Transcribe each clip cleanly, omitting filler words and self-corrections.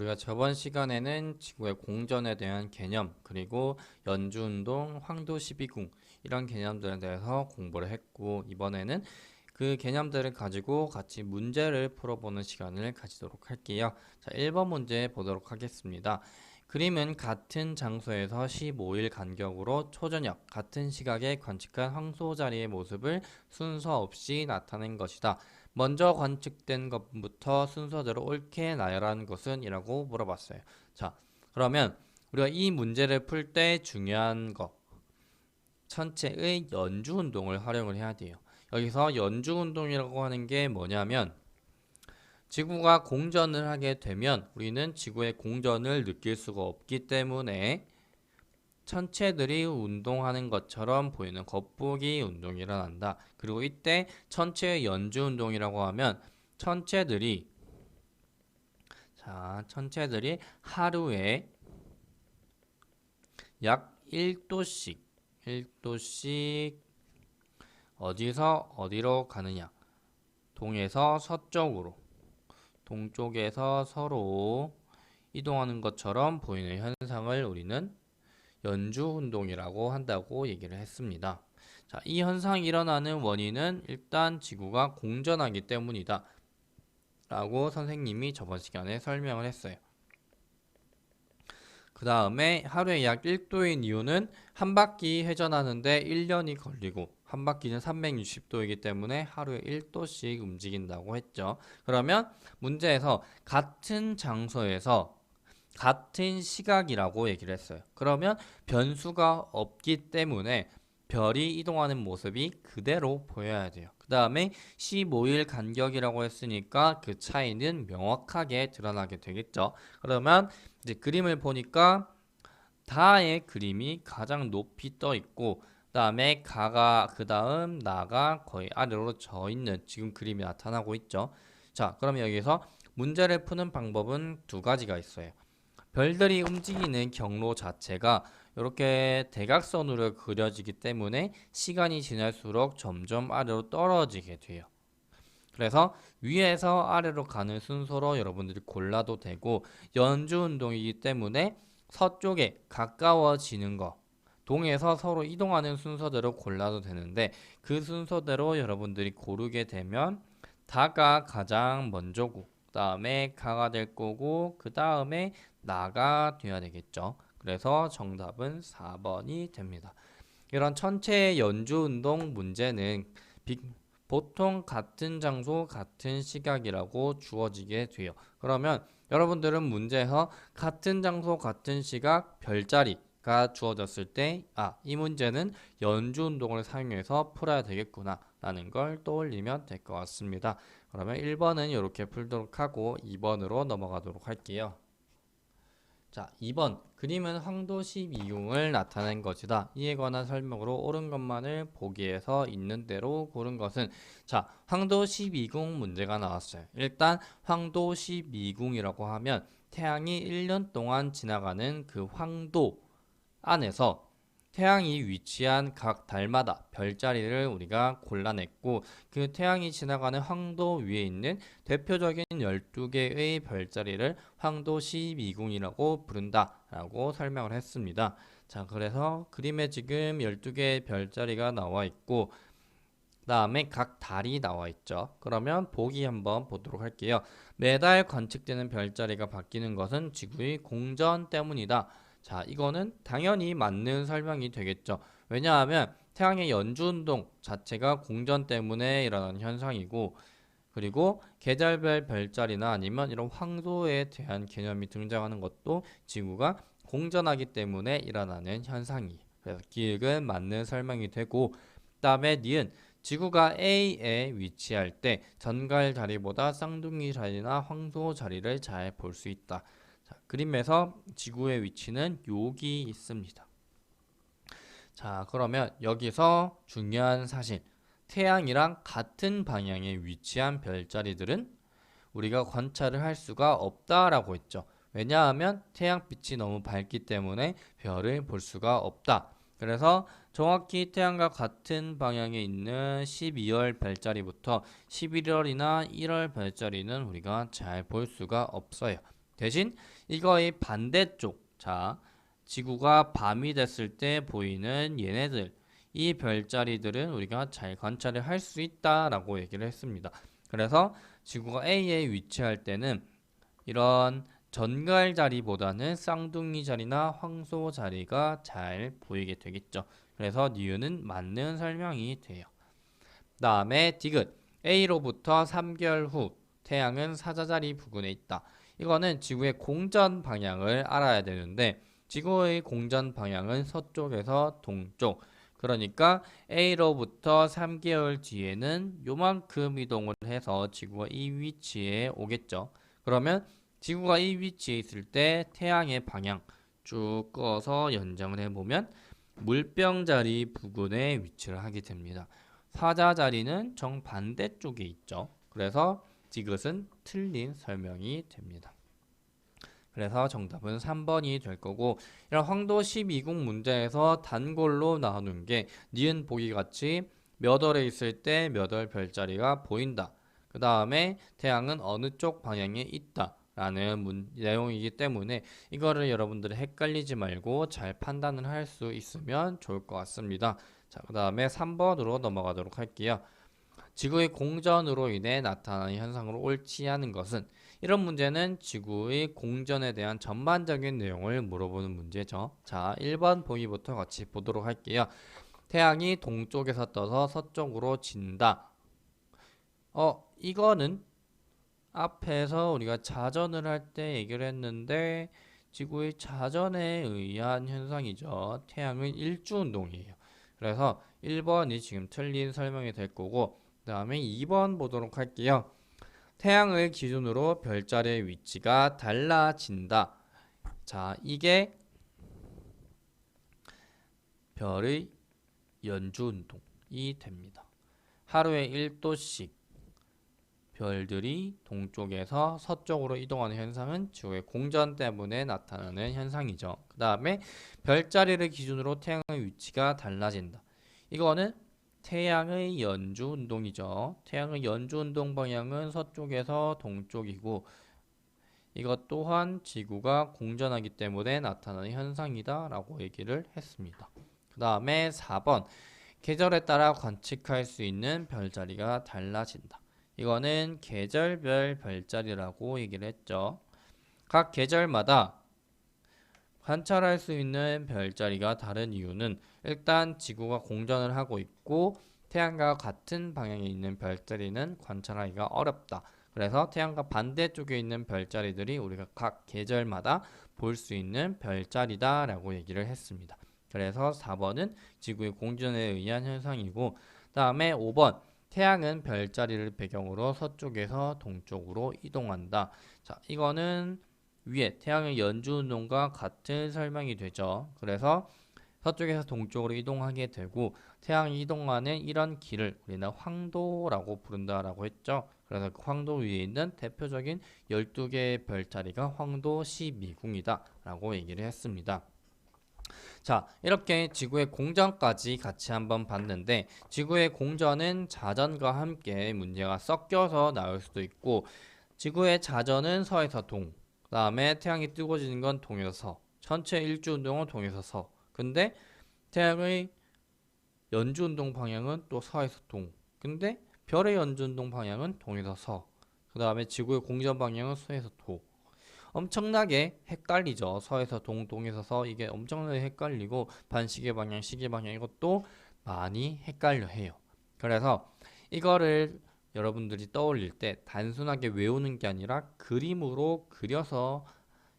우리가 저번 시간에는 지구의 공전에 대한 개념, 그리고 연주운동, 황도 12궁 이런 개념들에 대해서 공부를 했고, 이번에는 그 개념들을 가지고 같이 문제를 풀어보는 시간을 가지도록 할게요. 자, 1번 문제 보도록 하겠습니다. 그림은 같은 장소에서 15일 간격으로 초저녁 같은 시각에 관측한 황소 자리의 모습을 순서 없이 나타낸 것이다. 먼저 관측된 것부터 순서대로 옳게 나열한 것은? 이라고 물어봤어요. 자, 그러면 우리가 이 문제를 풀 때 중요한 거, 천체의 연주운동을 활용을 해야 돼요. 여기서 연주운동이라고 하는 게 뭐냐면, 지구가 공전을 하게 되면 우리는 지구의 공전을 느낄 수가 없기 때문에 천체들이 운동하는 것처럼 보이는 겉보기 운동이 일어난다. 그리고 이때 천체의 연주 운동이라고 하면 천체들이 하루에 약 1도씩 어디서 어디로 가느냐? 동에서 서쪽으로, 동쪽에서 서로 이동하는 것처럼 보이는 현상을 우리는 연주운동이라고 한다고 얘기를 했습니다. 자, 이 현상이 일어나는 원인은 일단 지구가 공전하기 때문이다 라고 선생님이 저번 시간에 설명을 했어요. 그 다음에 하루에 약 1도인 이유는 한 바퀴 회전하는데 1년이 걸리고, 한 바퀴는 360도이기 때문에 하루에 1도씩 움직인다고 했죠. 그러면 문제에서 같은 장소에서 같은 시각이라고 얘기를 했어요. 그러면 변수가 없기 때문에 별이 이동하는 모습이 그대로 보여야 돼요. 그 다음에 15일 간격이라고 했으니까 그 차이는 명확하게 드러나게 되겠죠. 그러면 이제 그림을 보니까 다의 그림이 가장 높이 떠 있고, 그다음에 가가, 그다음 나가 거의 아래로 져 있는 지금 그림이 나타나고 있죠. 자, 그럼 여기서 문제를 푸는 방법은 두 가지가 있어요. 별들이 움직이는 경로 자체가 이렇게 대각선으로 그려지기 때문에 시간이 지날수록 점점 아래로 떨어지게 돼요. 그래서 위에서 아래로 가는 순서로 여러분들이 골라도 되고, 연주 운동이기 때문에 서쪽에 가까워지는 거, 동에서 서로 이동하는 순서대로 골라도 되는데, 그 순서대로 여러분들이 고르게 되면 다가 가장 먼저고, 그 다음에 가가 될 거고, 그 다음에 나가 돼야 되겠죠. 그래서 정답은 4번이 됩니다. 이런 천체 연주 운동 문제는 보통 같은 장소, 같은 시각이라고 주어지게 돼요. 그러면 여러분들은 문제에서 같은 장소, 같은 시각, 별자리가 주어졌을 때, 이 문제는 연주 운동을 사용해서 풀어야 되겠구나 라는 걸 떠올리면 될 것 같습니다. 그러면 1번은 이렇게 풀도록 하고 2번으로 넘어가도록 할게요. 자, 2번. 그림은 황도 12궁을 나타낸 것이다. 이에 관한 설명으로 옳은 것만을 보기에서 있는 대로 고른 것은? 자, 황도 12궁 문제가 나왔어요. 일단 황도 12궁이라고 하면 태양이 1년 동안 지나가는 그 황도 안에서 태양이 위치한 각 달마다 별자리를 우리가 골라냈고, 그 태양이 지나가는 황도 위에 있는 대표적인 12개의 별자리를 황도 12궁이라고 부른다 라고 설명을 했습니다. 자, 그래서 그림에 지금 12개의 별자리가 나와 있고, 그 다음에 각 달이 나와 있죠. 그러면 보기 한번 보도록 할게요. 매달 관측되는 별자리가 바뀌는 것은 지구의 공전 때문이다. 자, 이거는 당연히 맞는 설명이 되겠죠. 왜냐하면 태양의 연주운동 자체가 공전 때문에 일어나는 현상이고, 그리고 계절별 별자리나 아니면 이런 황소에 대한 개념이 등장하는 것도 지구가 공전하기 때문에 일어나는 현상이에요. 그래서 기획은 맞는 설명이 되고, 그 다음에 니은 지구가 A에 위치할 때 전갈 자리보다 쌍둥이 자리나 황소 자리를 잘 볼 수 있다. 자, 그림에서 지구의 위치는 여기 있습니다. 자, 그러면 여기서 중요한 사실, 태양이랑 같은 방향에 위치한 별자리들은 우리가 관찰을 할 수가 없다라고 했죠. 왜냐하면 태양빛이 너무 밝기 때문에 별을 볼 수가 없다. 그래서 정확히 태양과 같은 방향에 있는 12월 별자리부터 11월이나 1월 별자리는 우리가 잘 볼 수가 없어요. 대신 이거의 반대쪽, 자, 지구가 밤이 됐을 때 보이는 얘네들, 이 별자리들은 우리가 잘 관찰을 할 수 있다라고 얘기를 했습니다. 그래서 지구가 A에 위치할 때는 이런 전갈 자리보다는 쌍둥이 자리나 황소 자리가 잘 보이게 되겠죠. 그래서 니은은 맞는 설명이 돼요. 다음에 디귿, A로부터 3개월 후 태양은 사자자리 부근에 있다. 이거는 지구의 공전 방향을 알아야 되는데 지구의 공전 방향은 서쪽에서 동쪽. 그러니까 A로부터 3개월 뒤에는 요만큼 이동을 해서 지구가 이 위치에 오겠죠. 그러면 지구가 이 위치에 있을 때 태양의 방향 쭉 꺼서 연장을 해보면 물병자리 부근에 위치를 하게 됩니다. 사자자리는 정반대쪽에 있죠. 그래서 디귿은 틀린 설명이 됩니다. 그래서 정답은 3번이 될 거고, 이런 황도 12궁 문제에서 단골로 나오는 게 니은 보기 같이 몇 월에 있을 때 몇 월 별자리가 보인다. 그 다음에 태양은 어느 쪽 방향에 있다. 라는 내용이기 때문에 이거를 여러분들이 헷갈리지 말고 잘 판단을 할 수 있으면 좋을 것 같습니다. 자, 그 다음에 3번으로 넘어가도록 할게요. 지구의 공전으로 인해 나타나는 현상으로 옳지 않은 것은, 이런 문제는 지구의 공전에 대한 전반적인 내용을 물어보는 문제죠. 자, 1번 보기부터 같이 보도록 할게요. 태양이 동쪽에서 떠서 서쪽으로 진다. 이거는 앞에서 우리가 자전을 할 때 얘기를 했는데 지구의 자전에 의한 현상이죠. 태양의 일주운동이에요. 그래서 1번이 지금 틀린 설명이 될 거고, 그 다음에 2번 보도록 할게요. 태양을 기준으로 별자리의 위치가 달라진다. 자, 이게 별의 연주운동이 됩니다. 하루에 1도씩 별들이 동쪽에서 서쪽으로 이동하는 현상은 지구의 공전 때문에 나타나는 현상이죠. 그 다음에 별자리를 기준으로 태양의 위치가 달라진다. 이거는 태양의 연주 운동이죠. 태양의 연주 운동 방향은 서쪽에서 동쪽이고 이것 또한 지구가 공전하기 때문에 나타나는 현상이다 라고 얘기를 했습니다. 그 다음에 4번, 계절에 따라 관측할 수 있는 별자리가 달라진다. 이거는 계절별 별자리라고 얘기를 했죠. 각 계절마다 관찰할 수 있는 별자리가 다른 이유는 일단 지구가 공전을 하고 있고 태양과 같은 방향에 있는 별자리는 관찰하기가 어렵다. 그래서 태양과 반대쪽에 있는 별자리들이 우리가 각 계절마다 볼 수 있는 별자리다 라고 얘기를 했습니다. 그래서 4번은 지구의 공전에 의한 현상이고, 다음에 5번, 태양은 별자리를 배경으로 서쪽에서 동쪽으로 이동한다. 자, 이거는 위에 태양의 연주운동과 같은 설명이 되죠. 그래서 서쪽에서 동쪽으로 이동하게 되고 태양이 이동하는 이런 길을 우리는 황도라고 부른다라고 했죠. 그래서 그 황도 위에 있는 대표적인 12개의 별자리가 황도 12궁이다 라고 얘기를 했습니다. 자, 이렇게 지구의 공전까지 같이 한번 봤는데 지구의 공전은 자전과 함께 문제가 섞여서 나올 수도 있고 지구의 자전은 서에서 동, 그 다음에 태양이 뜨거워지는 건 동에서 서, 전체 일주운동은 동에서 서. 근데 태양의 연주운동 방향은 또 서에서 동. 근데 별의 연주운동 방향은 동에서 서. 그 다음에 지구의 공전 방향은 서에서 도. 엄청나게 헷갈리죠. 서에서 동, 동에서 서. 이게 엄청나게 헷갈리고 반시계 방향, 시계 방향 이것도 많이 헷갈려 해요. 그래서 이거를 여러분들이 떠올릴 때 단순하게 외우는 게 아니라 그림으로 그려서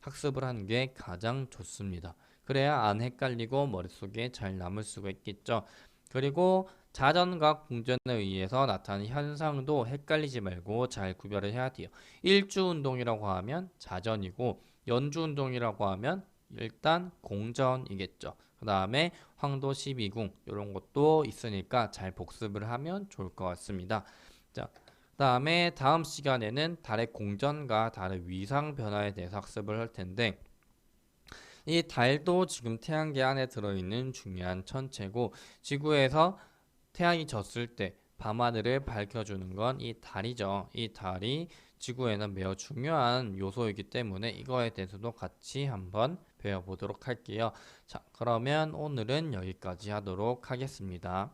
학습을 하는 게 가장 좋습니다. 그래야 안 헷갈리고 머릿속에 잘 남을 수가 있겠죠. 그리고 자전과 공전에 의해서 나타나는 현상도 헷갈리지 말고 잘 구별을 해야 돼요. 일주운동이라고 하면 자전이고 연주운동이라고 하면 일단 공전이겠죠. 그 다음에 황도 12궁 이런 것도 있으니까 잘 복습을 하면 좋을 것 같습니다. 자, 다음에 다음 시간에는 달의 공전과 달의 위상 변화에 대해서 학습을 할 텐데 이 달도 지금 태양계 안에 들어있는 중요한 천체고 지구에서 태양이 졌을 때 밤하늘을 밝혀주는 건 이 달이죠. 이 달이 지구에는 매우 중요한 요소이기 때문에 이거에 대해서도 같이 한번 배워보도록 할게요. 자, 그러면 오늘은 여기까지 하도록 하겠습니다.